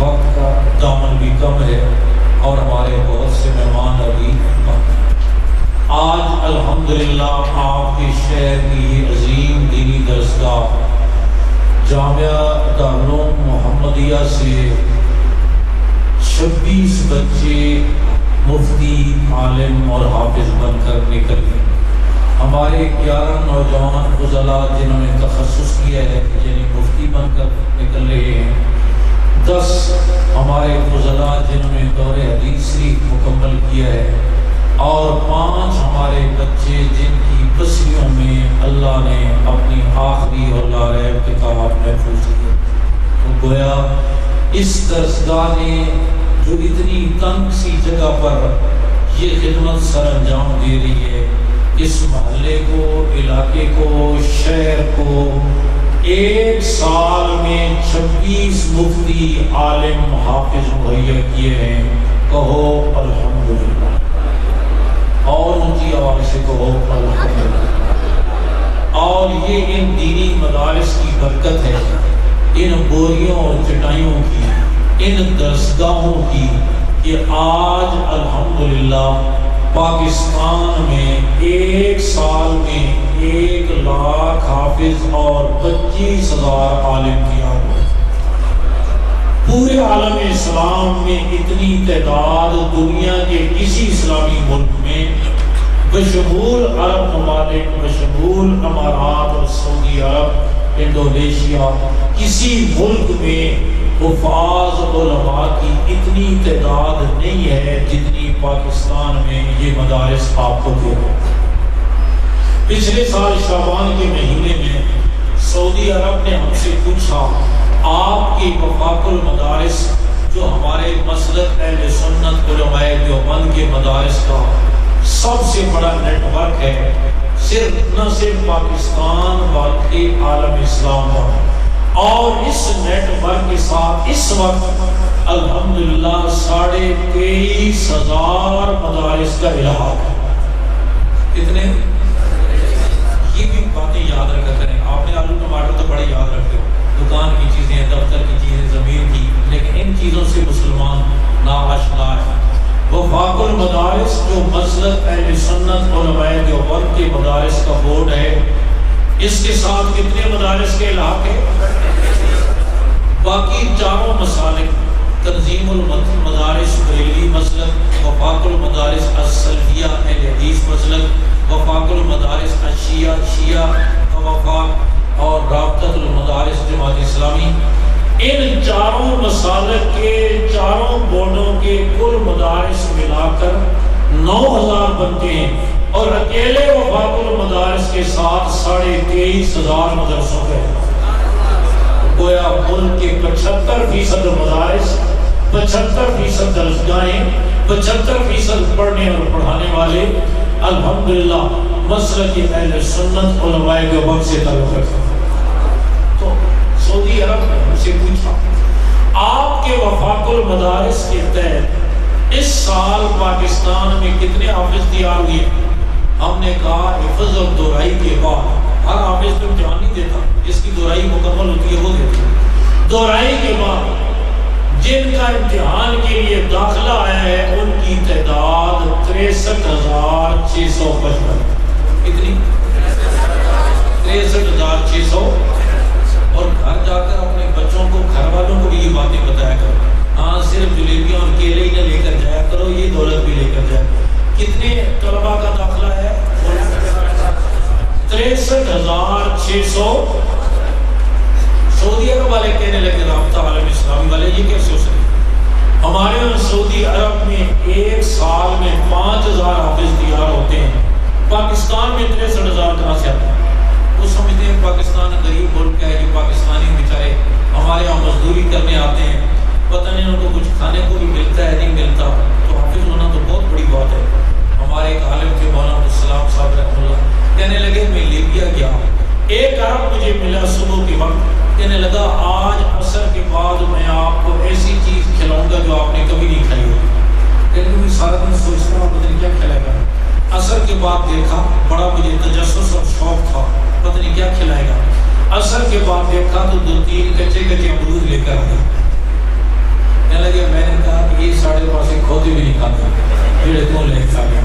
وقت کا دامن بھی کم ہے اور ہمارے بہت سے مہمان ابھی آج الحمدللہ آپ کے شہر کی یہ عظیم دینی درسگاہ جامعہ دارالعلوم محمدیہ سے 26 بچے مفتی، عالم اور حافظ بن کر نکلے۔ ہمارے 11 نوجوان فضلاء جنہوں نے تخصص کیا ہے یعنی مفتی بن کر نکل رہے ہیں، 10 ہمارے فضلاء جنہوں نے دور حدیث شریف مکمل کیا ہے، اور 5 ہمارے بچے جن کی بسیوں میں اللہ نے اپنی آخری اور لا ریب کتاب محفوظ کی۔ تو گویا اس درسگاہ نے جو اتنی تنگ سی جگہ پر یہ خدمت سر انجام دے رہی ہے، اس محلے کو، علاقے کو، شہر کو 1 سال میں 26 مفتی، عالم، حافظ مہیا کیے ہیں۔ کہو الحمدللہ، اور اونچی آواز سے کہو الحمدللہ۔ اور یہ ان دینی مدارس کی برکت ہے، ان بوریوں اور چٹائیوں کی، ان درسگاہوں کی، کہ آج الحمدللہ پاکستان میں 1 سال میں 1 لاکھ حافظ اور 25,000 عالم تیار ہوئے۔ پورے عالم اسلام میں اتنی تعداد دنیا کے کسی اسلامی ملک میں بشمول عرب ممالک، بشمول امارات اور سعودی عرب، انڈونیشیا، کسی ملک میں حفاظ علماء کی اتنی تعداد نہیں ہے جتنی پاکستان میں یہ مدارس آپ کو دے رہے ہیں۔ پچھلے سال شعبان کے مہینے میں سعودی عرب نے ہم سے پوچھا آپ کی وفاق المدارس جو ہمارے مسلک اہل سنت علماء دیوبند کے مدارس کا سب سے بڑا نیٹ ورک ہے، نہ صرف پاکستان بلکہ عالم اسلام کا، اور اس نیٹ ورک کے ساتھ اس وقت الحمدللہ 23,500 مدارس کا الحاق ہے۔ کتنے؟ یہ بھی باتیں یاد رکھا کریں۔ آپ نے آلو ٹماٹر تو بڑے یاد رکھتے ہو، دکان کی چیزیں، دفتر کی چیزیں، زمین کی، لیکن ان چیزوں سے مسلمان ناآشنا ہے۔ وفاق المدارس جو مسلک اہل سنت علماء دیوبند کے مدارس کا بورڈ ہے، اس کے ساتھ کتنے مدارس کے الحاق ہے؟ باقی 4 مسالک، تنظیم المدارس بریلوی مسلک، وفاق المدارس السلفیہ اہل حدیث مسلک، وفاق المدارس الشیعہ شیعہ وفاق، اور رابطۃ المدارس جماعت اسلامی، ان 4 مسالک کے 4 بورڈوں کے کل مدارس ملا کر 9,000 بنتے ہیں، اور اکیلے وفاق المدارس کے ساتھ 23,500 مدرسوں کے۔ گویا ملک کے 75% مدارس، 75% درسگاہیں، 75% پڑھنے اور پڑھانے والے الحمدللہ مسلک اہل سنت علماء دیوبند سے تعلق رکھتے ہیں۔ تو سعودی عرب نے ہم سے پوچھا آپ کے وفاق المدارس کے تحت اس سال پاکستان میں کتنے حافظ تیار ہوئے؟ ہم نے کہا حفظ اور دہرائی کے بعد، ہر حافظ تو امتحان نہیں دیتا، جس کی دہرائی مکمل ہوتی ہے وہ دیتا ہے۔ دہرائی کے بعد جن کا امتحان کے لیے داخلہ آیا ہے ان کی تعداد 63,655۔ کتنی؟ 63,600۔ اور گھر جا کر اپنے بچوں کو، گھر والوں کو بھی یہ باتیں بتایا کرو، ہاں صرف جلیبیاں اور کیلے ہی نہ لے کر جایا کرو، یہ دولت بھی لے کر جایا۔ کتنے طلباء کا داخلہ ہے؟ 63,600۔ سعودی عرب والے کہنے لگے، رابطہ عالم اسلامی والے، یہ کیسے ہو سکے؟ ہمارے یہاں سعودی عرب میں 1 سال میں 5,000 حافظ تیار ہوتے ہیں، پاکستان میں 63,000 کہاں سے آتے ہیں؟ وہ سمجھتے ہیں پاکستان غریب ملک ہے، یہ پاکستانی بیچارے ہمارے یہاں مزدوری کرنے آتے ہیں، پتہ نہیں ان کو کچھ کھانے کو بھی ملتا ہے نہیں ملتا، تو حافظ ہونا تو بہت بڑی بات ہے۔ ہمارے ایک عالم تھے مولانا عبدالسلام صاحب رحمۃ اللہ، کہنے لگے میں لیبیا گیا، 1 ارب مجھے ملا صبح کے وقت، کہنے لگا آج عصر کے بعد میں آپ کو ایسی چیز کھلاؤں گا جو آپ نے کبھی نہیں کھائی ہوگی۔ لیکن میں سارا دن سوچتا ہوں پتہ نہیں کیا کھلائے گا۔ عصر کے بعد دیکھا، بڑا مجھے تجسس اور شوق تھا، پتہ نہیں کیا کھلائے گا۔ عصر کے بعد دیکھا تو 2-3 کچے کچے امرود لے کر آیا۔ کہنے لگے میں نے کہا کہ یہ ساڑھے پاسے کھوتے بھی نہیں کھاتے جڑے تو لے کے آ گیا.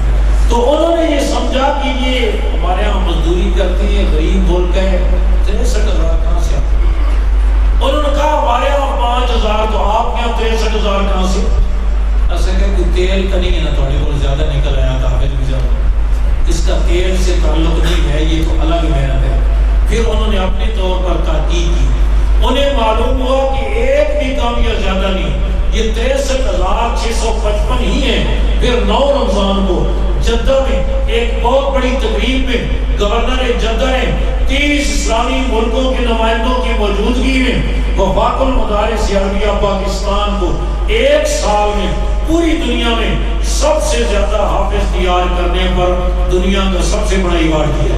تو انہوں نے یہ سمجھا کہ یہ ہمارے یہاں مزدوری کرتی ہے غریب ملک ہے 63,000 کہاں سے آتے. انہوں نے کہا ہمارے یہاں 5,000 تو آپ کے یہاں 63,000 کہاں سے. ایسے کہ کوئی تیل کا نہیں ہے نا تھوڑے کو زیادہ نکل آیا تھا بھی زیادہ اس کا تیل سے تعلق نہیں ہے یہ تو الگ محنت ہے. پھر انہوں نے اپنے طور پر تحقیق کی. انہیں معلوم ہوا کہ ایک بھی کم یا زیادہ نہیں یہ 63,655 ہی ہیں. پھر 9 رمضان کو جدہ میں ایک بہت بڑی تقریب میں گورنر جدہ نے 30 اسلامی ملکوں کے نمائندوں کی موجودگی میں وفاق المدارس عربیہ پاکستان کو ایک سال میں پوری دنیا میں سب سے زیادہ حافظ تیار کرنے پر دنیا کا سب سے بڑا ایوارڈ دیا.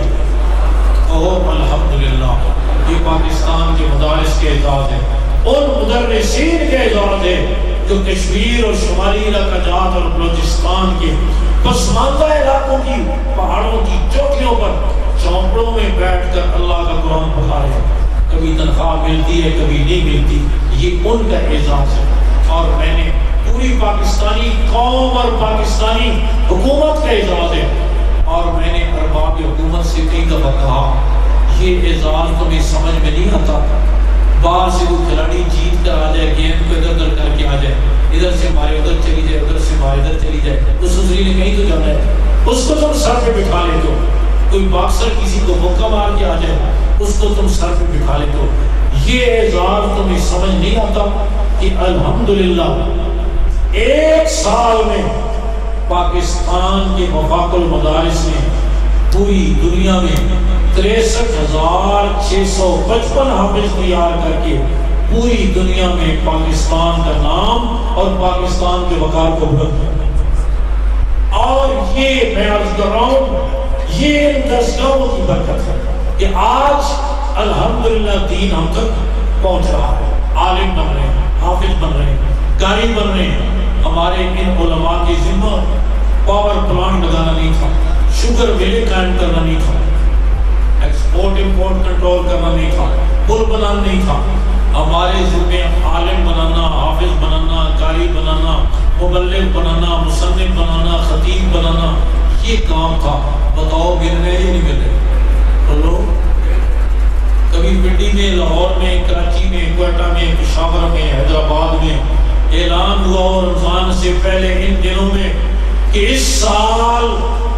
اوہ الحمدللہ یہ پاکستان کے مدارس کے اعزاز ہے. ان مدرسین کے اعزاز ہے جو کشمیر اور شمالی علاقہ جات اور بلوچستان کے پسماندہ علاقوں کی پہاڑوں کی چوٹیوں پر چوپڑوں میں بیٹھ کر اللہ کا قرآن پڑھا رہے ہیں. کبھی تنخواہ ملتی ہے کبھی نہیں ملتی یہ ان کا اعزاز ہے. اور میں نے پوری پاکستانی قوم اور پاکستانی حکومت کا اعزاز ہے. اور میں نے ارباب حکومت سے کئی دفعہ کہا یہ اعزاز تمہیں سمجھ میں نہیں آتا. باہر سے کوئی کھلاڑی جیت کر آ جائے گیند کو ادھر ادھر کر کے آ جائے ادھر سے مارے ادھر چلی جائے ادھر سے مارے ادھر چلی جائے اس حضری نے کہیں تو جانا ہے اس کو تم سر پہ بٹھا لیتے ہو. کوئی باکسر کسی کو مکہ مار کے آ جائے اس کو تم سر پہ بٹھا لیتے ہو. یہ اعزاز تمہیں سمجھ نہیں آتا کہ الحمدللہ ایک سال میں پاکستان کے وفاق المدارس نے پوری دنیا میں 63,655 حافظ تیار کر کے پوری دنیا میں پاکستان کا نام اور پاکستان کے وقار کو بلند کیا. اور یہ میں عرض کر رہا ہوں یہ ان دستگاہوں کی برکت ہے کہ آج الحمدللہ دین ہم تک پہنچ رہا ہے. عالم بن رہے ہیں حافظ بن رہے ہیں قاری بن رہے ہیں. ہمارے ان علماء کی ذمہ پاور پلانٹ لگانا نہیں تھا شوگر میلے قائم کرنا نہیں تھا ایکسپورٹ امپورٹ کنٹرول کرنا نہیں تھا پل بنانا نہیں تھا. ہمارے ذمے عالم بنانا حافظ بنانا قاری بنانا مبلغ بنانا مصنف بنانا خطیب بنانا یہ کام تھا. بتاؤ مل رہے یا نہیں مل رہے بولو. کبھی پنڈی میں لاہور میں کراچی میں کوئٹہ میں پشاور میں حیدرآباد میں اعلان ہوا اور رمضان سے پہلے ان دنوں میں کہ اس سال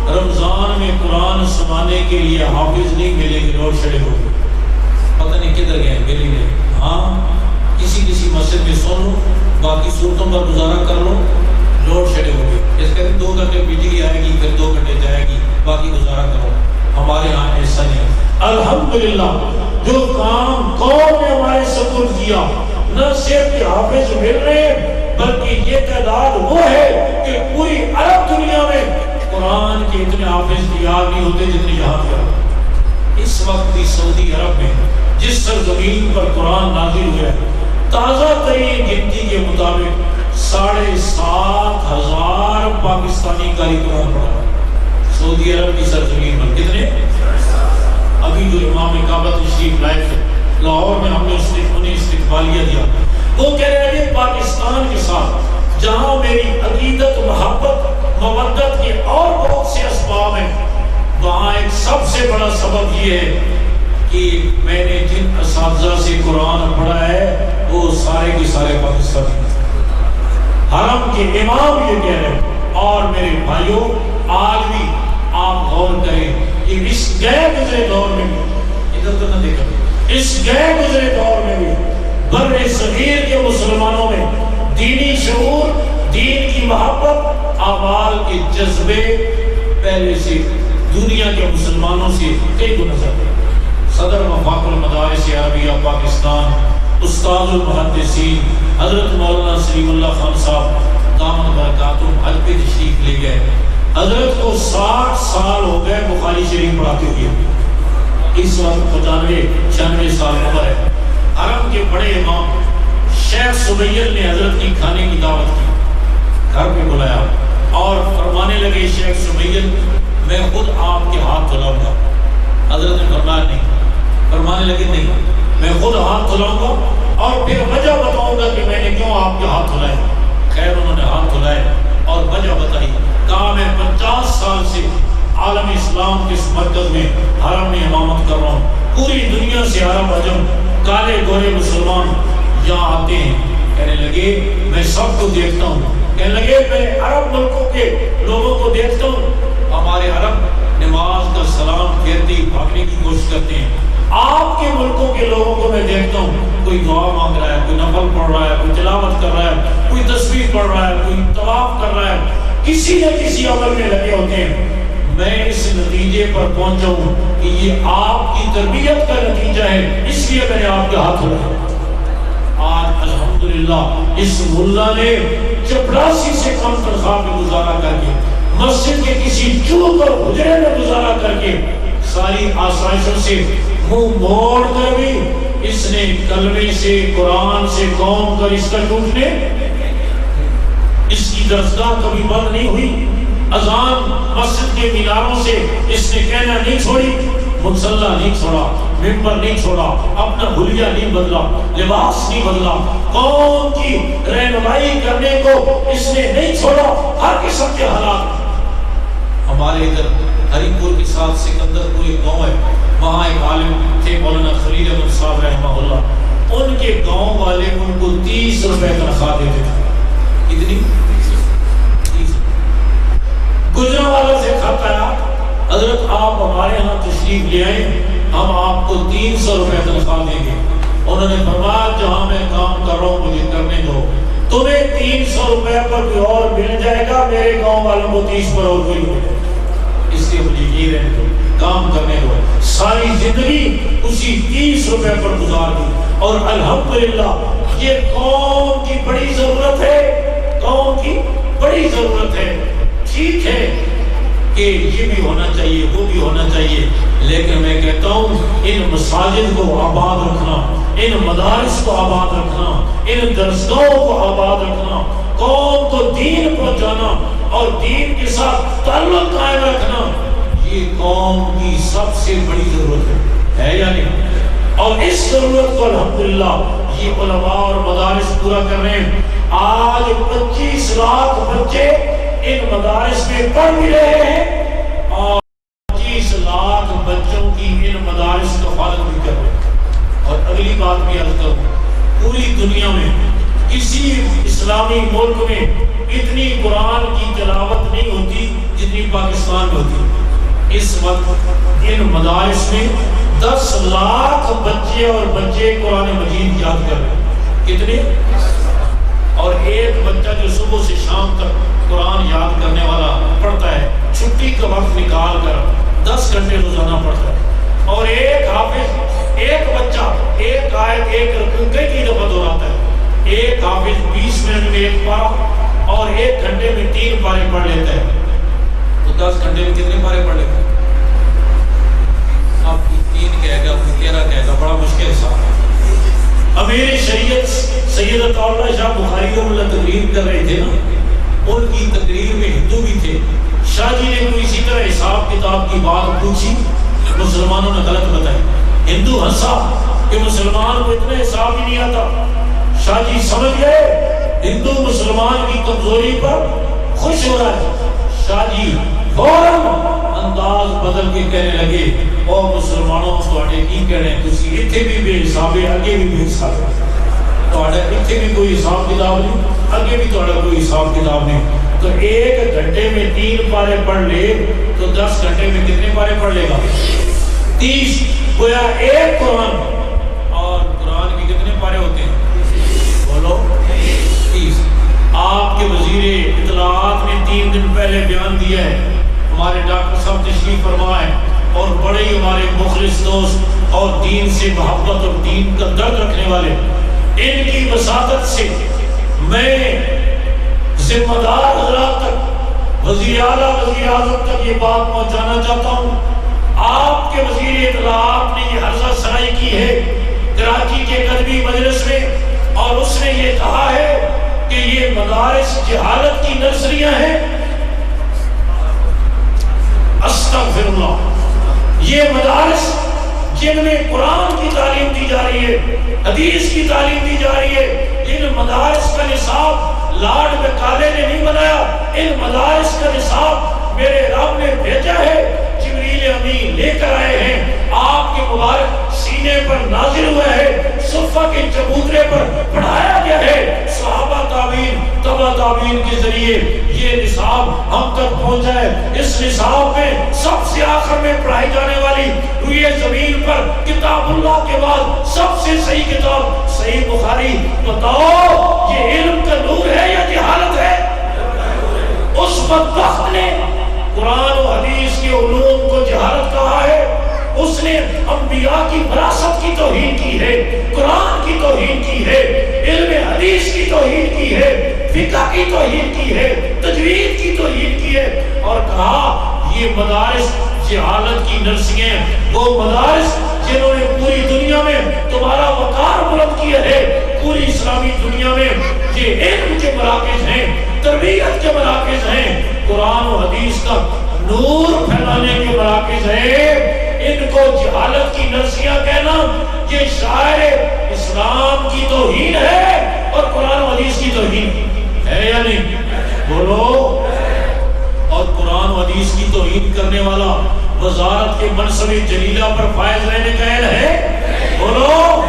رمضان میں قرآن سنانے کے لیے حافظ نہیں ملیں گے. لوڈ شیڈنگ ہو گئی پتہ نہیں کدھر گئے ملیں گے. ہاں کسی مسجد میں سن لو باقی صورتوں پر گزارا کر لو. لوڈ شیڈنگ ہو گئی اس کہتے 2 گھنٹے بجلی آئے گی پھر 2 گھنٹے جائے گی باقی گزارا کرو. ہمارے یہاں ایسا نہیں. الحمدللہ جو کام قوم نے ہمارے سپرد کیا نہ صرف کہ حافظ مل رہے ہیں بلکہ یہ تعداد وہ ہے کہ پوری عرب دنیا میں قرآن کے اتنے حافظ تیار نہیں ہوتے جتنے یہاں تیار. اس وقت بھی سعودی عرب میں جس سرزمین پر قرآن نازل ہوا ہے تازہ ترین گنتی کے مطابق 7,500 پاکستانی قاری قرآن پڑھا. سعودی عرب کی سرزمین پر کتنے؟ ابھی جو امام کعبہ تشریف لائے تھے لاہور میں ہم نے انہیں استقبالیہ دیا. وہ کہہ رہے ہیں پاکستان کے ساتھ جہاں میری عقیدت محبت مودت کے اور بہت سے اسباب ہیں وہاں ایک سب سے بڑا سبب یہ ہے کہ میں نے جن اساتذہ سے قرآن پڑھا ہے وہ سارے کے سارے پاکستانی ہیں. حرم کے امام یہ کہہ رہے ہیں. اور میرے بھائیوں آج بھی آپ غور کریں کہ اس گئے گزرے دور میں بھی ادھر تو نہ دیکھا اس گئے گزرے دور میں بھی بر صغیر کے مسلمانوں میں دینی شعور دین کی محبت اعمال کے جذبے پہلے سے دنیا کے مسلمانوں سے کئی گنا زیادہ. صدر وفاق المدارس عربیہ پاکستان استاد المحدثین حضرت مولانا سلیم اللہ خان صاحب دامت برکاتہم حج پہ تشریف لے گئے. حضرت کو 60 سال ہو گئے بخاری شریف پڑھاتے ہوئے. اس وقت 95-96 سال عمر ہے. حرم کے بڑے امام شیخ سبیل نے حضرت کی کھانے کی دعوت کی گھر پہ بلایا اور فرمانے لگے شیخ سبیل میں خود آپ کے ہاتھ دھلاؤں گا. حضرت نے فرمایا نہیں. فرمانے لگے نہیں میں خود ہاتھ دھلاؤں گا اور پھر وجہ بتاؤں گا کہ میں نے کیوں آپ کے ہاتھ دھلائے. خیر انہوں نے ہاتھ دھلائے اور وجہ بتائی. کہا میں 50 سال سے عالم اسلام کے اس مرکز میں حرم میں امامت کر رہا ہوں. پوری دنیا سے عرب عجم کالے گورے مسلمان یہاں آتے ہیں. کہنے لگے میں سب کو دیکھتا ہوں. کہنے لگے میں عرب ملکوں کے لوگوں کو دیکھتا ہوں. ہمارے عرب نماز کا سلام پھیرتے ہی بھاگنے کی کوشش کرتے ہیں. آپ کے ملکوں کے لوگوں کو میں دیکھتا ہوں کوئی دعا مانگ رہا ہے, کوئی نفل پڑھ رہا ہے, کوئی تلاوت کر رہا ہے, کوئی تسبیح پڑھ رہا ہے, کوئی طواف کر رہا ہے, کسی نہ کسی عمل میں لگے ہوتے ہیں. میں اس نتیجے پر پہنچا ہوں کہ یہ آپ کی تربیت کا نتیجہ ہے, اس لیے میں نے آپ کے ہاتھ اٹھایا. آج الحمدللہ اس ملا نے چپراسی سے کم تنخواہ میں گزارا کر کے, مسجد کے کسی چوک اور حجرے میں گزارا کر کے, ساری آسائشوں سے منہ موڑ کر بھی اس نے کلمے سے, قرآن سے قوم کر اس کا ٹوٹنے, اس کی درسگاہ کبھی بند نہیں ہوئی. اذان مسجد کے میناروں سے اس نے کہنا نہیں چھوڑی, مصلی نہیں چھوڑا, ممبر نہیں چھوڑا, اپنا حلیہ نہیں بدلا, لباس نہیں بدلا, قوم کی رہنمائی کرنے کو اس نے نہیں چھوڑا. ہر قسم کے حالات. ہمارے ادھر ہری پور کے ساتھ سکندر پور ایک گاؤں ہے, وہاں ایک عالم تھے مولانا خلیل احمد صاحب رحمہ اللہ. ان کے گاؤں والے ان کو 30 روپے تنخواہ دیتے تھے. کتنی؟ 30. گجرا والا سے خط آیا, حضرت آپ ہمارے ہاں تشریف لے آئیں, ہم آپ کو 300 روپے تنخواہ دیں گے. انہوں نے فرمایا جہاں میں کام کر رہا ہوں مجھے کرنے دو, تمہیں 300 روپے پر کوئی اور مل جائے گا, میرے گاؤں والوں کو 30 پر اور کوئی ملے گا. اس لیے مجھے یہ رہنے دو, کام کرنے دو. ساری زندگی اسی 30 روپے پر گزار دی. اور الحمدللہ یہ قوم کی بڑی ضرورت ہے, قوم کی بڑی ضرورت ہے. ٹھیک ہے کہ یہ بھی ہونا چاہیے, وہ بھی ہونا چاہیے, لیکن میں کہتا ہوں ان مساجد کو آباد رکھنا, ان مدارس کو آباد رکھنا, ان درسگاہوں کو آباد رکھنا, قوم کو دین پہنچانا اور دین کے ساتھ تعلق قائم رکھنا, یہ قوم کی سب سے بڑی ضرورت ہے یا نہیں؟ اور اس ضرورت کو الحمدللہ یہ علماء اور مدارس پورا کر رہے ہیں. آج 25 لاکھ بچے ان مدارس میں پڑھ بھی رہے ہیں اور 25 لاکھ بچوں کی ان مدارس کا فالن بھی کر رہے ہیں. اور اگلی بات بھی عرض کروں, پوری دنیا میں کسی اسلامی ملک میں اتنی قرآن کی تلاوت نہیں ہوتی جتنی پاکستان میں ہوتی. اس وقت ان مدارس میں 10 لاکھ بچے اور بچے قرآن مجید یاد کر رہے ہیں. کتنے؟ اور ایک بچہ جو صبح سے شام تک قرآن یاد کرنے والا پڑھتا ہے, چھٹی کا وقت نکال کر 10 گھنٹے روزانہ پڑھتا ہے. اور ایک حافظ, ایک بچہ ایک آیت ایک رکوع کئی دفعہ دہراتا ہے. ایک حافظ 20 منٹ میں ایک پارہ اور 1 گھنٹے میں 3 پارے پڑھ لیتا ہے. تو 10 گھنٹے میں کتنے پارے پڑھ لیتا ہے؟ آپ 3 کہے گا, 13 کہے گا, بڑا مشکل حساب ہے. امیر شریعت سید عطاءاللہ شاہ بخاری کو اللہ تقریر کر رہے تھے نا, ان کی تقریر میں ہندو بھی تھے. شاہ جی نے کوئی اسی طرح حساب کتاب کی بات پوچھی, مسلمانوں نے غلط بتائی. ہندو ہنسا کہ مسلمان کو اتنا حساب ہی نہیں آتا. شاہ جی سمجھ گئے ہندو مسلمان کی کمزوری پر خوش ہو رہا ہے. شاہ جی فوراً انداز بدل کے کہنے لگے, او مسلمانوں تواڈے کی کہنے, تسی ایتھے بھی بے حساب ہے, اگے بھی بے حساب ہے. تواڈا ایتھے بھی کوئی حساب کتاب نہیں, اگے بھی تواڈا کوئی حساب کتاب نہیں. تو 1 گھنٹے میں 3 پارے پڑھ لے تو 10 گھنٹے میں کتنے پارے پڑھ لے گا؟ 30. گویا ایک قرآن, اور قرآن کے کتنے پارے ہوتے ہیں؟ بولو 30. آپ کے وزیر اطلاعات نے 3 دن پہلے بیان دیا ہے, ہمارے ڈاکٹر صاحب تشریف فرما ہے اور بڑے ہی ہمارے مخلص دوست اور دین سے محبت اور دین کا درد رکھنے والے, ان کی وساطت سے میں ذمہ دار حضرات تک, وزیر اعلیٰ وزیر اعظم تک یہ بات پہنچانا چاہتا ہوں. آپ کے وزیر اطلاعات نے یہ عرضہ سرائی کی ہے کراچی کے قدمی مجلس میں, اور اس نے یہ کہا ہے کہ یہ مدارس جہالت کی نرسریاں ہیں. استغفر اللہ. یہ مدارس جن میں قرآن کی تعلیم دی جا رہی ہے, حدیث کی تعلیم دی جا رہی ہے, ان مدارس کا نصاب لاڈ میں کالے نے نہیں بنایا، ان مدارس کا نصاب میرے رب نے بھیجا ہے، جبریل امین لے کر آئے ہیں، آپ کے مبارک سینے پر نازل ہوا ہے، صفہ کے چبوترے پر پڑھایا گیا ہے، صحابہ تابعین تبع تابعین کے ذریعے یہ نصاب ہم تک پہنچا ہے۔ اس نصاب میں سب سے آخر میں پڑھائی جانے والی روئے زمین پر کتاب اللہ کے بعد سب سے صحیح کتاب صحیح بخاری۔ بتاؤ یہ علم کا نور ہے یا جہالت ہے؟ اس بدبخت نے قرآن و حدیث کے علوم کو جہالت کہا ہے، اس نے انبیاء کی وراثت کی توہین کی ہے، قرآن کی توہین کی ہے، علم حدیث کی توہین کی ہے، فقہ کی توہین کی ہے، تجوید کی توہین کی ہے، اور کہا یہ مدارس جہالت کی نرسیاں، وہ مدارس جنہوں نے پوری دنیا میں تمہارا وقار بلند کیا ہے، پوری اسلامی دنیا میں یہ علم کے مراکز ہیں، تربیت کے مراکز ہیں، قرآن و حدیث کا نور پھیلانے کے مراکز ہیں۔ ان کو جہالت کی نرسیاں کہنا یہ شاعر اسلام کی توہین ہے اور قرآن و حدیث کی توہین ہے یا نہیں؟ بولو۔ اور قرآن و حدیث کی توہین کرنے والا وزارت کے منصب جلیلہ پر فائز رہنے کا اہل ہے؟ بولو۔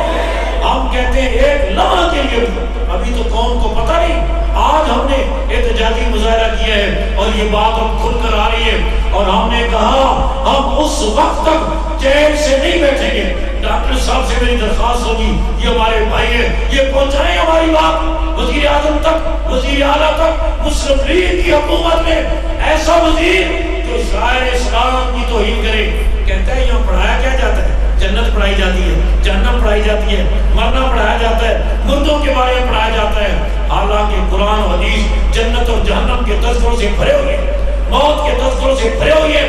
ہم کہتے ہیں ایک لمحہ کے لیے، ابھی تو قوم کو پتہ نہیں، آج ہم نے احتجاجی مظاہرہ کیا ہے اور یہ بات ہم کھل کر آ رہی ہے، اور ہم نے کہا ہم اس وقت تک چین سے نہیں بیٹھیں گے۔ ڈاکٹر صاحب سے میری درخواست ہوگی، یہ ہمارے بھائی ہیں، یہ پہنچائیں ہماری بات وزیر اعظم تک، وزیر اعلیٰ تک۔ مسلم لیگ کی حکومت میں ایسا وزیر جو شاعر اسلام کی توہین کرے، کہتا ہے یہاں پڑھایا کیا جاتا ہے؟ جنت پڑھائی جاتی ہے، جہنم پڑھائی جاتی ہے، مرنا پڑھایا جاتا ہے، مردوں کے بارے میں پڑھایا جاتا ہے، حالانکہ قرآن و حدیث جنت اور جہنم کے تذکروں سے بھرے ہوئے، موت کے تذکروں سے بھرے ہوئے۔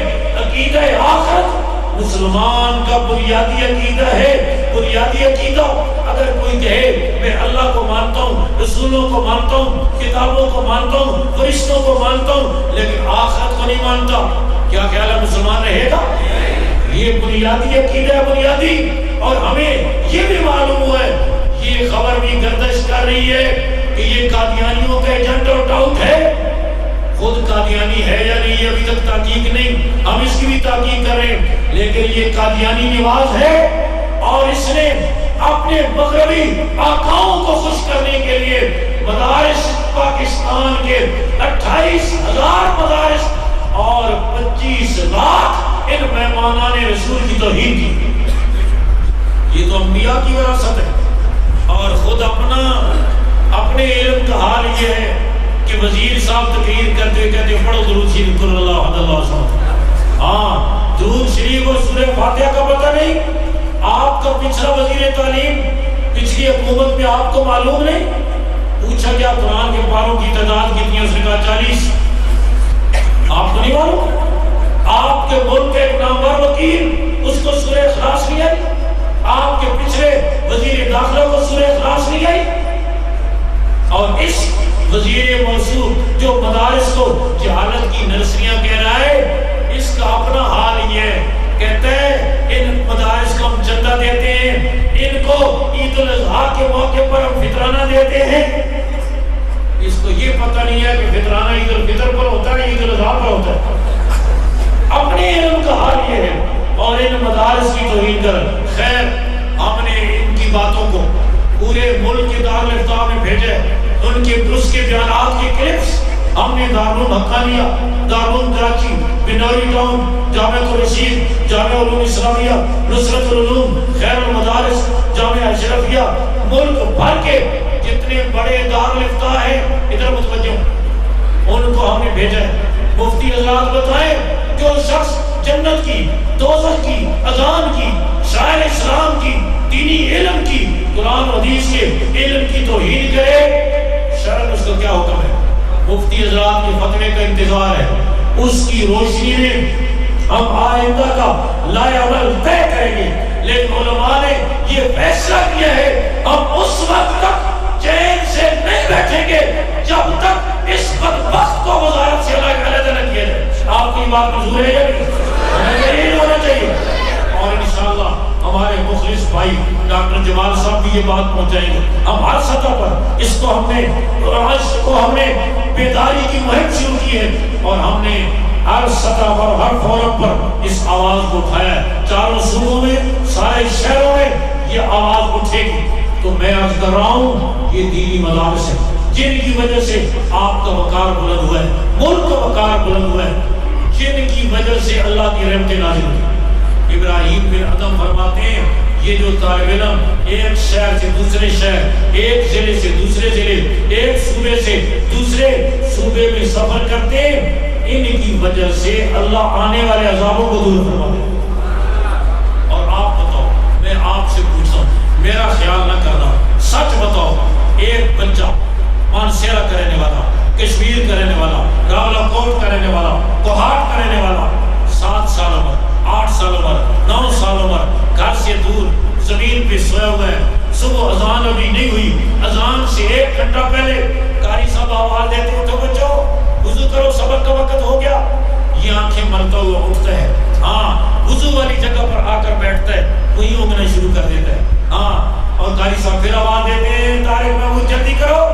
عقیدہ آخرت مسلمان کا بنیادی عقیدہ ہے، بنیادی عقیدہ۔ اگر کوئی کہے میں اللہ کو مانتا ہوں، رسولوں کو مانتا ہوں، کتابوں کو مانتا ہوں، فرشتوں کو مانتا ہوں، لیکن آخرت کو نہیں مانتا، کیا خیال ہے مسلمان رہے گا؟ یہ بنیادی عقیدہ ہے، بنیادی۔ اور ہمیں یہ بھی معلوم ہوا ہے، یہ خبر بھی گردش کر رہی ہے کہ یہ قادیانیوں کا ایجنٹ اور ڈاؤٹ ہے، خود قادیانی ہے یا نہیں ابھی تک تحقیق نہیں، ہم اس کی بھی تحقیق کر رہے ہیں، لیکن یہ قادیانی نواز ہے، اور اس نے اپنے مغربی آقاؤں کو خوش کرنے کے لیے مدارس پاکستان کے 28,000 مدارس اور 25 لاکھ ان مہمانان رسول کی توہین کی۔ یہ تو انبیاء کی وراثت ہے، اور خود اپنے علم کا حال یہ ہے کہ وزیر صاحب تقریر کرتے ہوئے کہتے ہیں پڑھو درود شریف صلی اللہ علیہ وسلم۔ ہاں، درود شریف اور سورہ فاتحہ کا پتہ نہیں؟ آپ کا پچھلا وزیر تعلیم پچھلی حکومت میں آپ کو معلوم نہیں؟ پوچھا کیا قرآن کے پاروں کی تعداد کتنی ہے؟ اس نے کہا 40۔ آپ کو نہیں معلوم؟ آپ کے ملک کے ایک نامور وکیل اس کو سورہ اخلاص نہیں آئی؟ آپ کے پچھلے وزیر داخلہ کو سورہ اخلاص نہیں آئی؟ اور اس وزیر موصوف جو مدارس کو جہالت کی نرسریاں کہہ رہا ہے، اس کا اپنا حال یہ ہے، کہتا ہے ان مدارس کو ہم چندہ دیتے ہیں، ان کو عید الاضحیٰ کے موقع پر ہم فطرانہ دیتے ہیں۔ اس کو یہ پتہ نہیں ہے کہ فطرانہ عید الفطر پر ہوتا ہے، عید الاضحیٰ پر ہوتا ہے۔ اپنے علم کا حال یہ ہے، اور ان مدارس کی توہین کر۔ خیر، ہم نے ان کی باتوں کو پورے ملک کے دارالفتاح میں بھیجے، ان کے درست کے بیانات کے کلپس ہم نے دارالعلوم حقانیہ، دارالعلوم کراچی، بنوری ٹاؤن، جامعہ رشید، جامعہ علوم اسلامیہ، نصرت العلوم، خیر المدارس، جامعہ اشرفیہ، ملک بھر کے جتنے بڑے دارالفتاح ہیں ادھر متوجہ، ان کو ہم نے بھیجا ہے۔ مفتی حضرات بتائیں، جو شخص جنت کی، دوزخ کی، اذان کی، شاعر اسلام کی، دینی علم کی، قرآن و حدیث کے علم کی توہین کرے، شرع اس کو کیا حکم ہے؟ مفتی حضرات کے فتوے کا انتظار ہے، اس کی روشنی میں ہم آئندہ کا لائے عمل طے کریں گے۔ لیکن علماء نے یہ فیصلہ کیا ہے، ہم اس وقت تک چین سے نہیں بیٹھیں گے جب تک اس بدبخت کو وزارت سے علیحدہ نہ کیا جائے۔ آپ کی بات منظور ہے یا نہیں؟ ہونا چاہیے، اور انشاءاللہ ہمارے مخلص مخلص بھائی ڈاکٹر جمال صاحب بھی یہ بات پہنچائیں گے. ہم ہر سطح پر اس کو ہم نے بیداری کی مہم شروع کی ہے اور ہم نے ہر سطح پر ہر فورم پر اس آواز کو اٹھایا ہے. چاروں صوبوں میں سارے شہروں میں یہ آواز اٹھے گی. تو میں عرض کر رہا ہوں یہ دینی مدارس ہیں جن کی وجہ سے آپ کا وقار بلند ہوا ہے, ملک کا وقار بلند ہوا ہے, جن کی وجہ سے اللہ کی رحمتیں نازل ہوئی. ابراہیم بن ادم فرماتے ہیں یہ جو طالب علم ایک شہر سے دوسرے شہر, ایک ضلع سے دوسرے ضلع, ایک صوبے سے دوسرے صوبے میں سفر کرتے ہیں, ان کی وجہ سے اللہ آنے والے عذابوں کو دور فرما دے. اور آپ بتاؤ, میں آپ سے پوچھتا ہوں, میرا خیال نہ کرنا, سچ بتاؤ, ایک بچہ مانسیرا کا رہنے والا, کشمیر کا رہنے والا, راولاکوٹ کا رہنے والا, کوہاٹ کا رہنے والا, 7 سال عمر, 8 سال عمر, 9 سال عمر, گھر سے دور زمین پہ سویا ہوا ہے. صبح اذان ابھی نہیں ہوئی, اذان سے 1 گھنٹہ پہلے قاری صاحب آواز دیتے اٹھو بچو وضو کرو سبق کا وقت ہو گیا. یہ آنکھیں مرتا ہوا اٹھتا ہے, ہاں وضو والی جگہ پر آ کر بیٹھتا ہے, وہیں اونگنا شروع کر دیتا ہے. ہاں اور قاری صاحب پھر آواز دیتے ہیں طارق محمود جلدی کرو,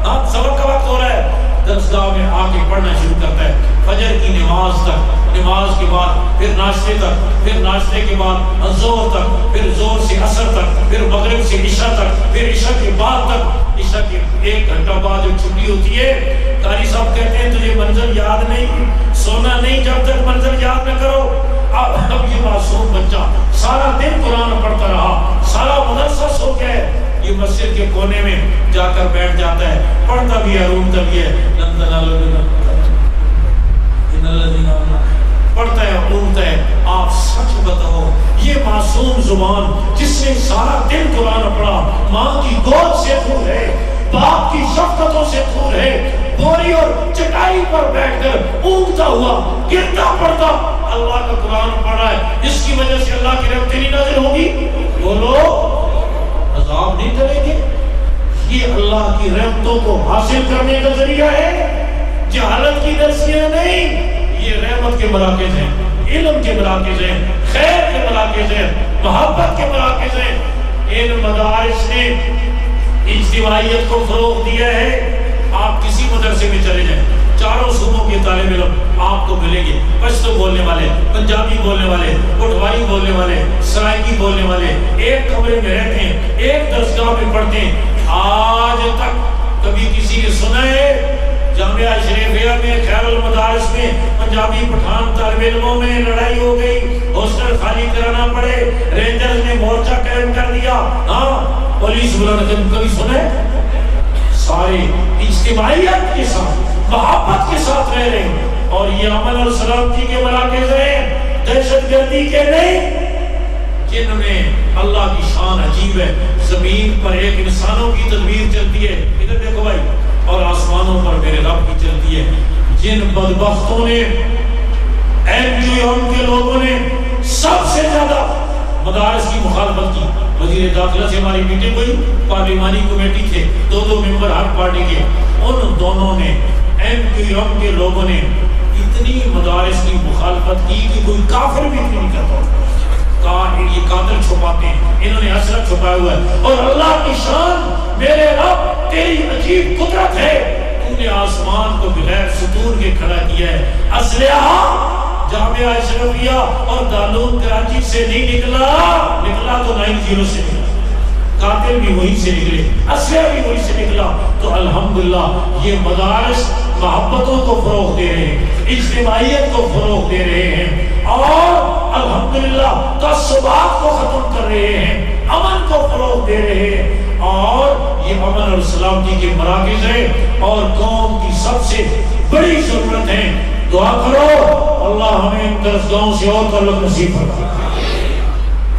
ہاں سبق کا وقت ہو رہا ہے. درسگاہ میں آ کے پڑھنا شروع کرتا ہے فجر کی نماز تک, نماز کے بعد پھر ناشتے تک, پھر ناشتے کے بعد ظہر تک, پھر ظہر سے عصر تک, پھر مغرب سے عشاء تک, پھر عشاء کے بعد تک, عشاء کے 1 گھنٹہ بعد جو چھٹی ہوتی ہے. قاری صاحب کہتے ہیں تجھے منزل یاد نہیں, سونا نہیں جب تک منزل یاد نہ کرو. اب یہ معصوم بچہ سارا دن قرآن پڑھتا رہا, سارا مدرسہ سو گیا ہے, یہ مسجد کے کونے میں جا کر بیٹھ جاتا ہے, پڑھتا بھی ہے, رومتا بھی ہے, پڑھتا ہے, رومتا ہے. آپ سچ بتاؤ یہ معصوم زبان جس نے سارا دن قرآن پڑھا, ماں کی گود سے دور ہے, باپ کی شفقتوں سے دور ہے, بوری اور چٹائی پر بیٹھ کر اونگتا ہوا گرتا پڑتا اللہ کا قرآن پڑھ رہا ہے, اس کی وجہ سے اللہ کی رحمتیں نہیں نازل ہوگی؟ بولو عذاب نہیں ٹلیں گے؟ یہ اللہ کی رحمتوں کو حاصل کرنے کا ذریعہ ہے, جہالت کی درسیاں نہیں. یہ رحمت کے مراکز ہیں, علم کے مراکز ہیں, خیر کے مراکز ہیں, محبت کے مراکز ہیں. ان مدارس نے اجتماعیت کو فروغ دیا ہے. آپ کسی مدرسے میں چلے جائیں, چاروں صوبوں کے طالب علم آپ کو ملیں گے, پشتو بولنے والے, پنجابی بولنے والے, پٹواری بولنے والے, سرائکی بولنے والے, ایک کمرے میں رہتے ہیں, ایک درسگاہ میں پڑھتے ہیں. آج تک کبھی کسی نے سنا ہے جامعہ اشرفیہ میں, خیر المدارس میں پنجابی پٹھان طالب علموں میں لڑائی ہو گئی, ہاسٹل خالی کرانا پڑے, رینجرز نے مورچہ قائم کر دیا, ہاں پولیس بلانا, کبھی سنا ہے؟ سارے اجتماعیت کے ساتھ, محبت کے ساتھ رہ رہے ہیں. اور یہ امن اور سلامتی کے مراکز ہیں, دہشت گردی کے نہیں, جن میں اللہ کی شان عجیب ہے. زمین پر ایک انسانوں کی تدبیر چلتی ہے, ادھر دیکھو بھائی, اور آسمانوں پر میرے رب کی چلتی ہے. جن بدبختوں نے, NGO کے لوگوں نے سب سے زیادہ مدارس کی مخالفت کی. وزیر داخلہ سے ہماری میٹنگ ہوئی, پارلیمانی کمیٹی تھے, 2 ممبر ہر پارٹی کے, ان دونوں نے, NGO کے لوگوں نے اتنی مدارس کی مخالفت کی کہ کوئی کافر بھی نہیں کرتا. کہا یہ قاتل چھپاتے ہیں, انہوں نے اسلحہ چھپایا ہوا ہے. اور اللہ کی شان, میرے رب تیری عجیب قدرت ہے, تو نے آسمان کو بغیر ستون کے کھڑا کیا ہے. اسلحہ جامعہ اشرفیہ اور دارالعلوم کراچی سے نہیں نکلا تو 90 سے نکلا, قاتل بھی وہیں سے نکلے, اسلحہ بھی وہیں سے نکلا. تو الحمدللہ یہ مدارس محبتوں کو فروغ دے رہے ہیں, اجتماعیت کو فروغ دے رہے ہیں, اور الحمدللہ تعصبات کو ختم کر رہے ہیں, امن کو فروغ دے رہے ہیں. اور یہ امن اور سلامتی کے مراکز ہیں اور قوم کی سب سے بڑی ضرورت ہے. دعا کرو اللہ ہمیں ان درسگاہوں سے اور تعلق نصیب فرمائے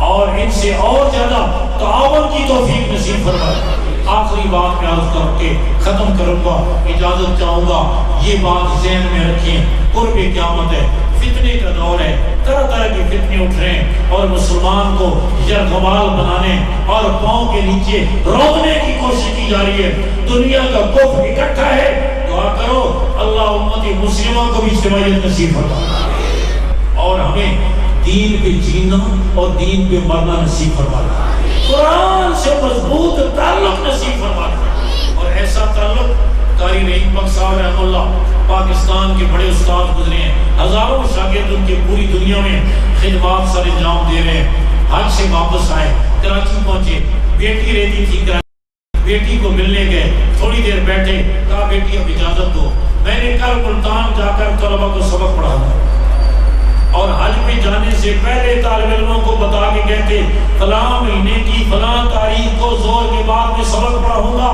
اور ان سے اور زیادہ تعاون کی توفیق نصیب فرمائے. آخری بات میں عرض کر کے ختم کروں گا, اجازت چاہوں گا, یہ بات ذہن میں رکھیں, قرب قیامت ہے, فتنے کا دور ہے, طرح طرح کے فتنے اٹھ رہے ہیں اور مسلمان کو یرغمال بنانے اور پاؤں کے نیچے روکنے کی کوشش کی جا رہی ہے. دنیا کا کفر اکٹھا ہے. دعا کرو اللہ امت مسلمہ کو بھی اجتماعیت نصیب فرمائے اور ہمیں دین پہ جینا اور دین پہ مرنا نصیب فرما دے، قرآن سے مضبوط تعلق نصیب فرما دے۔ اور ایسا تعلق قاری رحیم بخش صاحب رحمہ اللہ پاکستان کے بڑے استاد گزرے ہیں، ہزاروں شاگرد ان کے پوری دنیا میں خدمات سر انجام دے رہے ہیں۔ حج سے واپس آئے، کراچی پہنچے، بیٹی رہتی تھی کراچی، بیٹی کو ملنے گئے، تھوڑی دیر بیٹھے، کہا بیٹی اب اجازت دو، میں نے کل ملتان جا کر طلبہ کو سبق پڑھا تھا اور حج پہ جانے سے پہلے طالب علموں کو بتا کے کہتے فلاں مہینے کی فلاں تاریخ کو زور کے بعد میں سبق پڑھاؤں گا،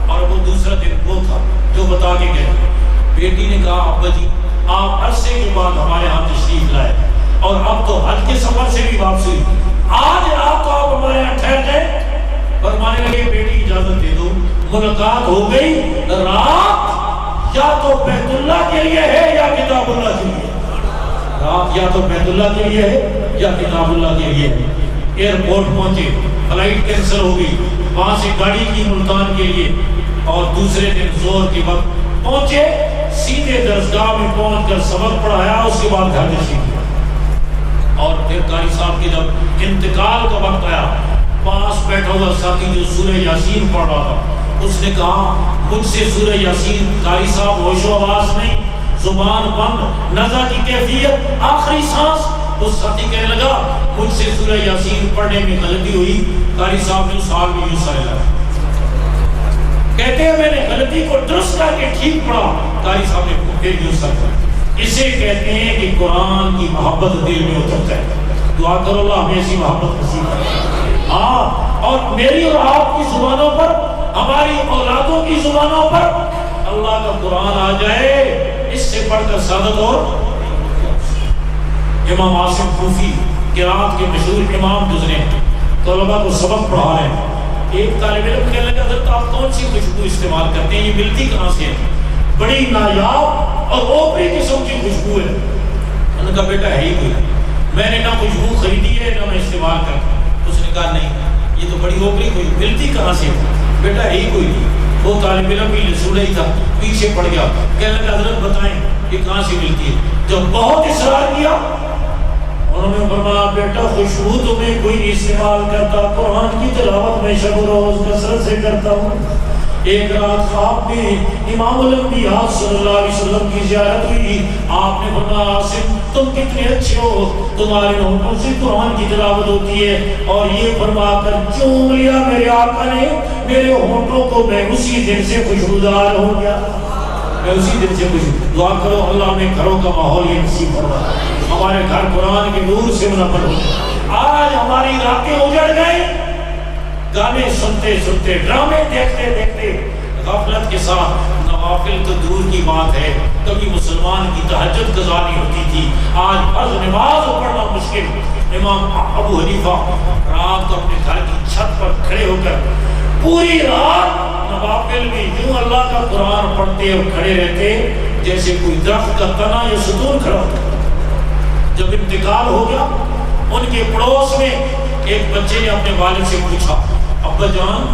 اور وہ دوسرا دن وہ تھا جو بتا کے گئے۔ بیٹی نے کہا ابا جی آپ عرصے کے بعد ہمارے ہاں تشریف لائے اور اب تو حج کے سفر سے بھی واپسی ہوئی، آج رات تو آپ ہمارے یہاں ٹھہر گئے۔ فرمانے لگے بیٹی اجازت دے دو، ملاقات ہو گئی، رات یا تو بیت اللہ کے لیے ہے یا کتاب اللہ کے لیے، رات یا تو بیت اللہ کے لیے ہے یا کتاب اللہ کے لیے ہے۔ ایئرپورٹ پہنچے، فلائٹ کینسل ہو گئی، وہاں سے گاڑی کی ملتان کے لیے، اور دوسرے دن زور کے وقت پہنچے، سیدھے درسگاہ میں پہنچ کر سبق پڑھایا، اس کے بعد گھر نشین کیا۔ اور پھر قاری صاحب کی جب انتقال کا وقت آیا، پاس بیٹھا ہوا ساتھی جو سورہ یاسین پڑھ رہا تھا، اس نے کہا مجھ سے سورہ یاسین، قاری صاحب ہوش و آواز نہیں، زبان بند، نزع کی کیفیت، آخری سانس۔ اس ساتھی کہنے لگا مجھ سے سورہ یاسین پڑھنے میں غلطی ہوئی، قاری صاحب نے اس حال میں یوں سارے لگا، کہتے ہیں میں نے غلطی کو درست کر کے ٹھیک پڑھا، قاری صاحب نے پھر یوں سر کر۔ اسے کہتے ہیں کہ قرآن کی محبت دل میں اترتا ہے۔ دعا کرو اللہ ہمیں ایسی محبت نصیب کرے۔ ہاں، اور میری اور آپ کی زبانوں پر، ہماری اولادوں کی زبانوں پر اللہ کا قرآن آ جائے، اس سے پڑھ کر سعادت۔ اور امام عاصم کوفی قرات کے مشہور امام گزرے، طلبہ کو سبق پڑھا رہے ہیں، ایک طالب علم کہنے لگا حضرت آپ کون سی خوشبو استعمال کرتے ہیں، یہ ملتی کہاں سے ہے؟ بڑی نایاب اور اوپری قسم کی خوشبو ہے۔ انہوں نے کہا بیٹا ہے ہی کوئی، میں نے نہ خوشبو خریدی ہے نہ میں استعمال کرتا۔ اس نے کہا نہیں یہ تو بڑی اوپری کوئی، ملتی کہاں سے ہے؟ بیٹا ہے ہی کوئی نہیں۔ وہ طالب علم بھی لسوڑا ہی تھا، پیچھے پڑ گیا، کہنے لگا حضرت بتائیں یہ کہاں سے ملتی ہے؟ جب بہت اصرار کیا، انہوں نے فرمایا بیٹا خوشبو تو میں کوئی نہیں استعمال کرتا، قرآن کی تلاوت میں شب و روز کثرت سے کرتا ہوں۔ ایک رات خواب میں امام الانبیاء صلی اللہ علیہ وسلم کی زیارت ہوئی، آپ نے فرمایا عاصم تم کتنے اچھے ہو، تمہارے ہونٹوں سے قرآن کی تلاوت ہوتی ہے، اور یہ فرما کر چوم لیا میرے آقا نے میرے ہونٹوں کو، میں اسی دن سے خوشبودار ہو گیا، میں اسی دن سے خوشبو۔ دعا کرو اللہ میں گھروں کا ماحول یہ نصیب فرمائے، ہمارے گھر قرآن کے نور سے منور ہو۔ آج ہماری راتیں اجڑ گئی، گانے سنتے سنتے، ڈرامے دیکھتے دیکھتے، غفلت کے ساتھ۔ نوافل تو دور کی بات ہے، کبھی مسلمان کی تہجد قضا نہیں ہوتی تھی، آج فرض نماز پڑھنا مشکل۔ امام ابو حنیفہ رات کو اپنے گھر کی چھت پر کھڑے ہو کر پوری رات نوافل میں یوں اللہ کا قرآن پڑھتے اور کھڑے رہتے جیسے کوئی درخت کا تنا یا ستون کھڑا ہوتا۔ جب انتقال ہو گیا، ان کے پڑوس میں ایک بچے نے اپنے والد سے پوچھا ابا جان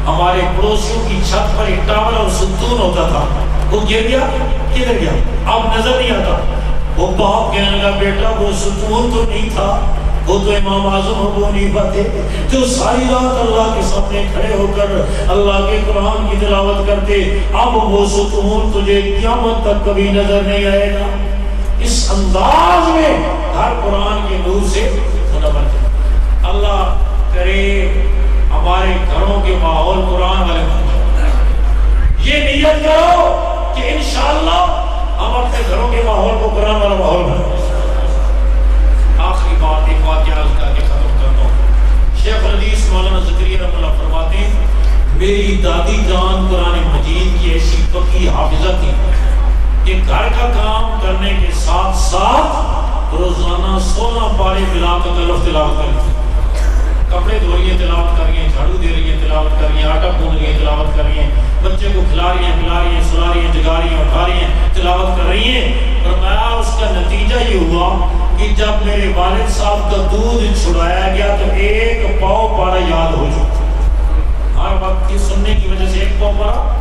ہمارے پڑوسیوں کی چھت پر ایک ٹاور اور ستون ہوتا تھا، وہ گر گیا، کدھر گیا، اب نظر نہیں آتا۔ وہ باپ کہنے لگا بیٹا وہ ستون تو نہیں تھا، وہ تو امام اعظم ابو حنیفہ تھے جو ساری رات اللہ کے سامنے کھڑے ہو کر اللہ کے قرآن کی تلاوت کرتے، اب وہ ستون تجھے قیامت تک کبھی نظر نہیں آئے گا۔ اس انداز میں ہر قرآن کے نور سے منور ہے۔ اللہ کرے ہمارے گھروں کے ماحول قرآن والے یہ نیت کرو کہ انشاءاللہ ہم اپنے گھروں کے ماحول کو قرآن والا ماحول بنائیں۔ آخری بات ایک واقعہ عرض کر کے ختم کرتا ہوں۔ شیخ الحدیث مولانا زکریا رحمۃ اللہ فرماتے ہیں میری دادی جان قرآن مجید کی ایسی پکی حافظہ تھی کہ گھر کا کام کرنے کے ساتھ ساتھ روزانہ 16 پارے ملا کر لفظ تلاوت کر لیتی، کپڑے دھو رہی ہیں تلاوت کر رہی ہیں، جھاڑو دے رہی ہیں تلاوت کر رہی ہیں، آٹا گوندھ رہی ہیں تلاوت کر رہی ہیں، بچے کو کھلا رہی ہیں پلا رہی ہیں، سلا رہی ہیں، جگا رہی ہیں، اٹھا رہی ہیں، تلاوت کر رہی ہیں۔ فرمایا اس کا نتیجہ یہ ہوا کہ جب میرے والد صاحب کا دودھ چھڑایا گیا تو ایک پاؤ پارا یاد ہو چکا، ہر وقت کی سننے کی وجہ سے ایک پاؤ پارا۔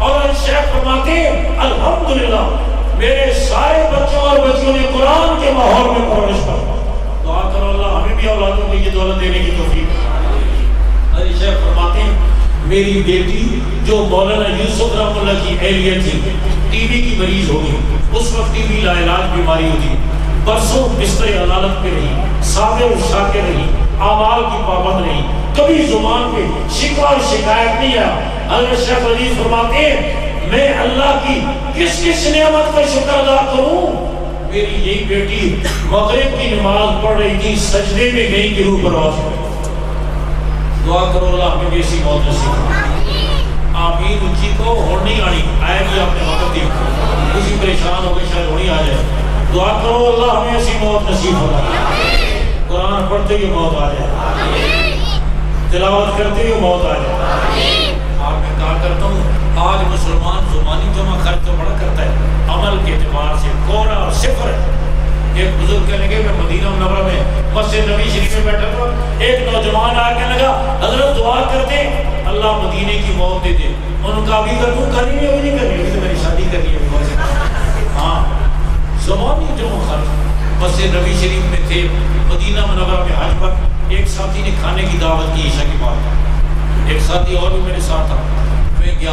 اور شیخ فرماتے ہیں الحمدللہ میرے سارے بچوں اور بچیوں نے قرآن کے ماحول میں پرورش پائی۔ بھی اولادوں کو یہ دولت دینے کی توفیق۔ حضرت شیخ فرماتے ہیں میری بیٹی جو مولانا یوسف رحمۃ اللہ کی اہلیہ تھی ٹی بی کی مریض ہو گئی، اس وقت ٹی بی لاعلاج بیماری ہوتی، برسوں بستر عدالت پہ رہی، صابر و شاکر رہی، اعمال کی پابند رہی، کبھی زبان پہ شکوہ اور شکایت نہیں آیا۔ حضرت شیخ عزیز فرماتے ہیں میں اللہ کی کس کس نعمت کا شکر ادا کروں؟ میری یہی بیٹی مغرب کی نماز پڑھ رہی تھی، سجدے میں گئی کہ روح پرواز ہو۔ دعا کرو اللہ ہمیں بھی ایسی موت نصیب۔ آمین اونچی کو ہون نہیں آنی، آئے گی آپ نے وقت دی، کسی پریشان ہو گئی شاید ہونی آ جائے۔ دعا کرو اللہ ہمیں ایسی موت نصیب ہو، قرآن پڑھتے ہوئے موت آ جائے، تلاوت کرتے ہوئے موت آ جائے۔ آپ میں کہا کرتا ہوں آج مسلمان زبانی جمع خرچ تو بڑا کرتا ہے، عمل کے اعتبار سے کوڑا اور صفر ہے۔ ایک بزرگ کہنے لگے میں مدینہ منورہ میں مسجد نبی شریف میں بیٹھا تھا، ایک نوجوان آ کے لگا حضرت دعا کرتے اللہ مدینے کی موت دے دے۔ ان کا بھی کر دوں، کرنی ہے ابھی نہیں کرنی، ابھی تو میری شادی کرنی ہے۔ ہاں زبانی جمع خرچ مسجد نبی شریف میں تھے، مدینہ منورہ میں حج پر ایک ساتھی نے کھانے کی دعوت کی عشاء کی بات، ایک ساتھی اور بھی میرے ساتھ تھا، میں گیا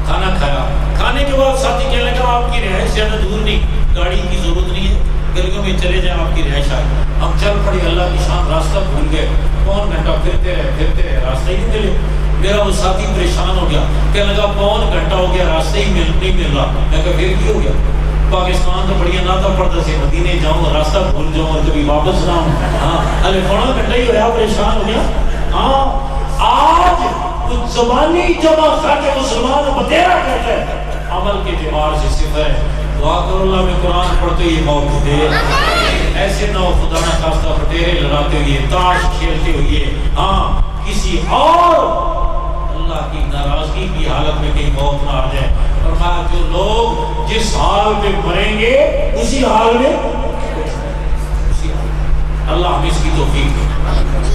کھانا کھایا، کھانے کے بعد ساتھی کہنے لگا آپ کی رہائش زیادہ دور نہیں، گاڑی کی ضرورت نہیں ہے، گلیوں میں چلے جائیں آپ کی رہائش آئے۔ ہم چل پڑے، اللہ کی شان راستہ بھول گئے، پون گھنٹہ پھرتے رہے راستہ ہی نہیں ملے۔ میرا وہ ساتھی پریشان ہو گیا، کہنے لگا پون گھنٹہ ہو گیا راستہ ہی نہیں مل رہا۔ میں کہا پھر کی ہو گیا؟ پاکستان تو بڑی ناتا پڑتا سے مدینے جاؤں راستہ بھول جاؤں اور کبھی واپس نہ آؤں۔ ہاں ارے پونا گھنٹہ ہی ہوا، پریشان ہو گیا۔ ہاں آج زبانی جمع خرچ مسلمان بتیرا کرتا ہے، عمل کے اعتبار سے صفر ہے۔ دعا کرو اللہ میں قرآن پڑھتے ہوئے موت دے، ایسے نہ ہو خدا نہ خواستہ بٹیرے لڑاتے ہوئے، تاش کھیلتے ہوئے، ہاں کسی اور اللہ کی ناراضگی کی حالت میں کہیں موت نہ آ جائے۔ فرمایا جو لوگ جس حال میں مریں گے اسی حال میں، اللہ ہمیں اس کی توفیق دے۔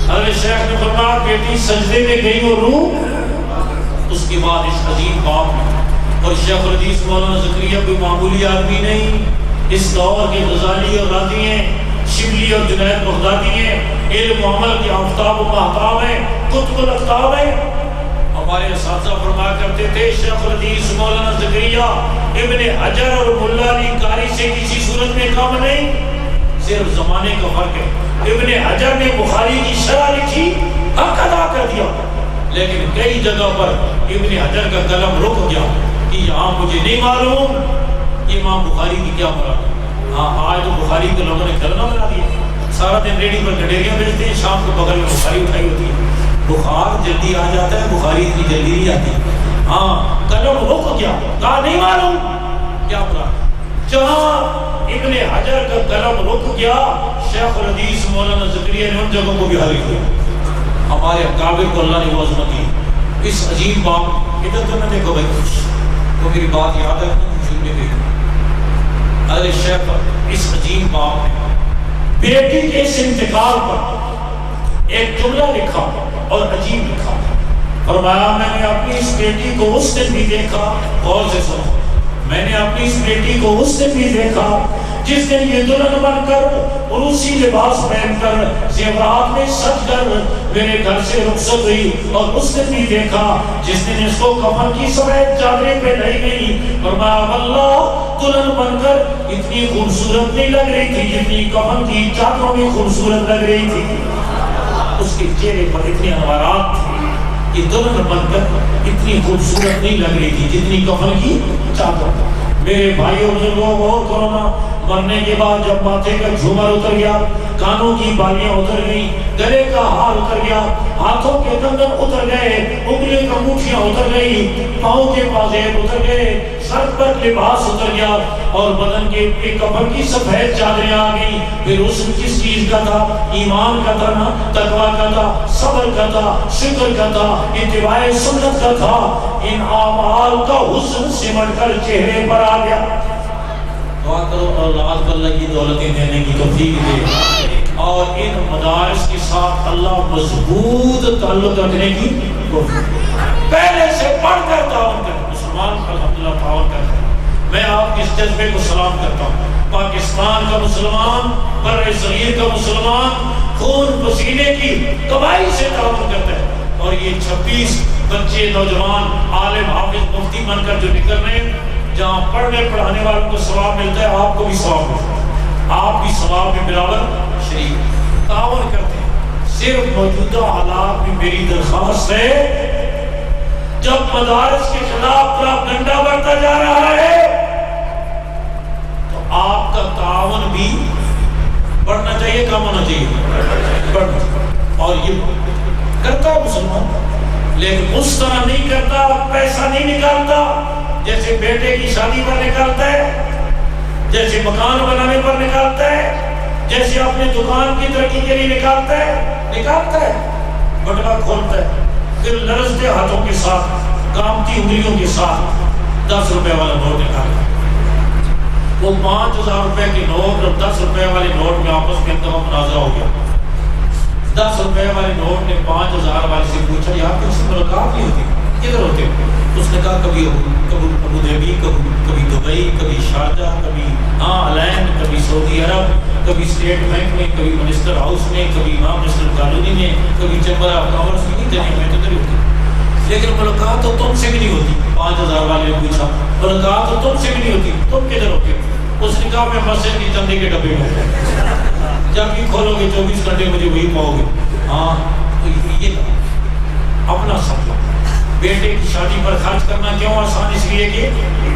حضرت شیخ نے فرمایا بیٹی سجدے میں گئی اور روح، اس کے بعد اس عظیم باپ میں، اور شیخ الحدیث مولانا زکریا کوئی معمولی آدمی نہیں، اس دور کے غزالی اور راضی ہیں، شبلی اور جنید بغدادی ہیں، علم و عمل کے آفتاب و مہتاب ہیں، قطب الاقطاب ہیں۔ ہمارے اساتذہ فرمایا کرتے تھے شیخ الحدیث مولانا زکریا ابن حجر اور ملا علی قاری سے کسی صورت میں کم نہیں، صرف زمانے کا فرق ہے۔ ابن حجر نے بخاری کی شرح لکھی، حق ادا کر دیا، لیکن کئی جگہ پر ابن حجر کا قلم رک گیا کہ یہاں مجھے نہیں معلوم امام بخاری کی کیا مراد ہے۔ ہاں آج تو بخاری کے لوگوں نے کلمہ بنا دیا، سارا دن ریڈی پر گڈیریاں بیچتے ہیں، شام کو بغل میں بخاری اٹھائی ہوتی ہے۔ بخار جلدی آ جاتا ہے، بخاری اتنی جلدی نہیں آتی۔ ہاں قلم رک گیا، کہا نہیں معلوم کیا مراد۔ جہاں ابن حجر کا قلم رک گیا، شیخ الحدیث مولانا زکریا نے ان جگہوں کو بھی حل کیا۔ ہمارے اکابر کو اللہ نے وہ عظمت دی۔ اس عظیم باپ ادھر تو نہ دیکھو بھائی، تو میری بات یاد ہے شروع میں گئی۔ حضرت شیخ اس عظیم باپ نے بیٹی کے اس انتقال پر ایک جملہ لکھا اور عجیب لکھا، فرمایا میں نے اپنی اس بیٹی کو اس دن بھی دیکھا، غور سے سنو، میں نے اپنی اس بیٹی کو اس دن بھی دیکھا جس دن یہ دلہن بن کر عروسی لباس پہن کر زیورات میں سج کر میرے گھر سے رخصت ہوئی، اور اس دن بھی دیکھا جس دن اس کو کفن کی سفید چادریں پہنائی گئی۔ فرمایا واللہ دلہن بن کر اتنی خوبصورت نہیں لگ رہی تھی جتنی کفن کی چادروں میں خوبصورت لگ رہی تھی۔ اس کے چہرے پر اتنے انوارات تھے کہ دلہن بن کر اتنی خوبصورت نہیں لگ رہی تھی جتنی کفن کی چادر۔ میرے بھائیوں بزرگوں غور کرو نا، مرنے کے بعد جب ماتھے کا جھومر اتر گیا، کانوں کی بالیاں اتر گئی، گلے کا ہار اتر گیا، ہاتھوں کے کنگن اتر گئے، انگلیوں کی انگوٹھیاں اتر گئی، پاؤں کے پازیب اتر گئے، سر پر لباس اتر گیا، اور بدن کے کفن کی سفید چادریں آ گئی۔ پھر حسن کس چیز کا تھا؟ ایمان کا تھا نا، تقویٰ کا تھا، صبر کا تھا، شکر کا تھا، اتباع سنت کا تھا۔ ان اعمال کا حسن سمٹ کر چہرے پر آ گیا۔ دعا کرو اولاد کو اللہ کی دولتیں دینے کی توفیق دے، اور ان مدارس کے ساتھ اللہ مضبوط تعلق رکھنے کی توفیق، پہلے سے پڑھ کر تعاون کرے۔ مسلمان الحمدللہ تعاون کرتے ہیں، میں آپ کے اس جذبے کو سلام کرتا ہوں. پاکستان کا مسلمان، بر صغیر کا مسلمان خون پسینے کی کمائی سے تعاون کرتا ہے، اور یہ 26 بچے نوجوان عالم حافظ مفتی بن کر جو نکل رہے ہیں، جہاں پڑھنے پڑھانے والوں کو ثواب ملتا ہے، آپ کو بھی ثواب ملتا ہے، آپ بھی ثواب میں برابر شریک تعاون کرتے ہیں. صرف موجودہ حالات میں میری درخواست ہے، جب مدارس کے خلاف پراپگنڈا بڑھتا جا رہا ہے تو آپ کا تعاون بھی بڑھنا چاہیے، کم ہونا چاہیے، بڑھنا چاہیے. اور یہ کرتا مسلمان، لیکن اس طرح نہیں کرتا، پیسہ نہیں نکالتا جیسے بیٹے کی شادی پر نکالتا ہے، جیسے مکان بنانے پر نکالتا ہے، جیسے اپنے دکان کی ترقی کے لیے نکالتا ہے، بٹوا کھولتا ہے، پھر لرزتے ہاتھوں کے ساتھ، کامتی انگلیوں کے ساتھ 10 روپے والا نوٹ نکالتا ہے. وہ 5000 روپے کے نوٹ اور 10 روپے والے نوٹ میں آپس میں انتہا مناظرہ ہو گیا. 10 روپے والے نوٹ نے 5000 والے سے پوچھا، یار تم سے ملاقات نہیں ہوتی، کدھر ہوتے ہو؟ اس نے کہا کبھی ابو ظبی، کبھی دبئی، کبھی شارجہ، کبھی الین، کبھی سعودی عرب، کبھی اسٹیٹ بینک میں، کبھی منسٹر ہاؤس میں، کبھی امام منسٹر کالونی میں، کبھی چیمبر آف کامرس میں. نہیں میں تو نہیں ہوتی، لیکن ملاقات تو تم سے بھی نہیں ہوتی. 5000 والے نے پوچھا، ملاقات تو تم سے بھی نہیں ہوتی، تم کدھر ہوتے ہو؟ اس نے کہا میں مسجد کی چندے کے ڈبے میں، جب بھی کھولو گے 24 گھنٹے مجھے وہی پاؤ گے. تو یہ اپنا سمجھو. بیٹے کی شادی پر خرچ کرنا کیوں آسان؟ اس لیے کہ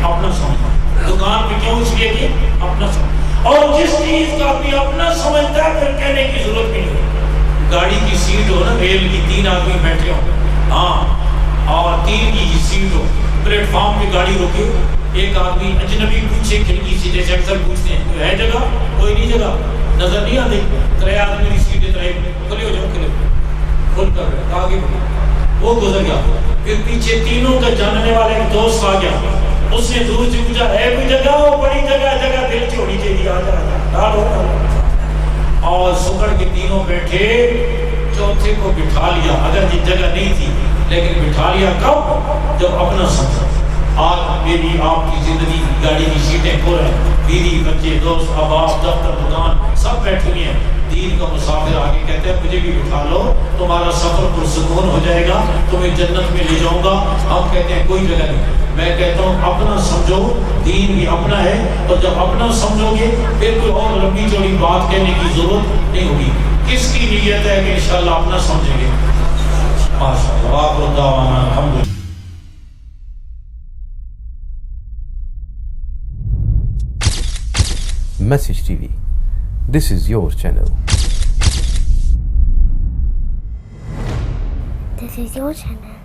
اپنا سمجھو. دکان پہ کیوں؟ اس لیے کہ اپنا سمجھو. اور جس چیز کا بھی اپنا سمجھتا ہے پھر کہنے کی ضرورت بھی نہیں. گاڑی کی سیٹ ہو نا، ریل کی 3 آدمی بیٹھے ہوں، اور 3 کی سیٹ ہو، پلیٹ فارم پہ گاڑی روکے، ایک آدمی اجنبی پوچھے کھڑکی سے، جیسے اکثر پوچھتے ہیں ہے جگہ؟ کوئی نہیں جگہ، نظر نہیں آتی. 3 آدمی کی سیٹیں 3 کھلے ہو جاؤ، کھل کر آگے وہ گزر گیا. پھر پیچھے تینوں کا جاننے والے ایک دوست آ گیا، اس نے دور سے پوچھا ہے کوئی جگہ؟ وہ بڑی جگہ دل چھوڑی چاہیے، آ جا. اور سکڑ کے تینوں بیٹھے، چوتھے کو بٹھا لیا. اگر یہ جگہ نہیں تھی لیکن بٹھا لیا. کب؟ جب اپنا سمجھا. آج میری آپ کی زندگی گاڑی کی سیٹیں پر ہیں، بیوی بچے دوست احباب دفتر دکان سب بیٹھے ہوئے ہیں. دین کا مسافر آگے کہتے ہیں مجھے بھی بٹھا لو، تمہارا سفر پرسکون ہو جائے گا، تمہیں جنت میں لے جاؤں گا. ہم کہتے ہیں کوئی جگہ نہیں. میں کہتا ہوں اپنا سمجھو، دین بھی اپنا ہے، اور جب اپنا سمجھو گے پھر کوئی اور لمبی چوڑی بات کہنے کی ضرورت نہیں ہوگی. کس کی نیت ہے کہ انشاءاللہ اپنا سمجھیں گے. ماشاءاللہ. آخر دعوانا الحمدللہ. Message TV. This is your channel. This is your channel.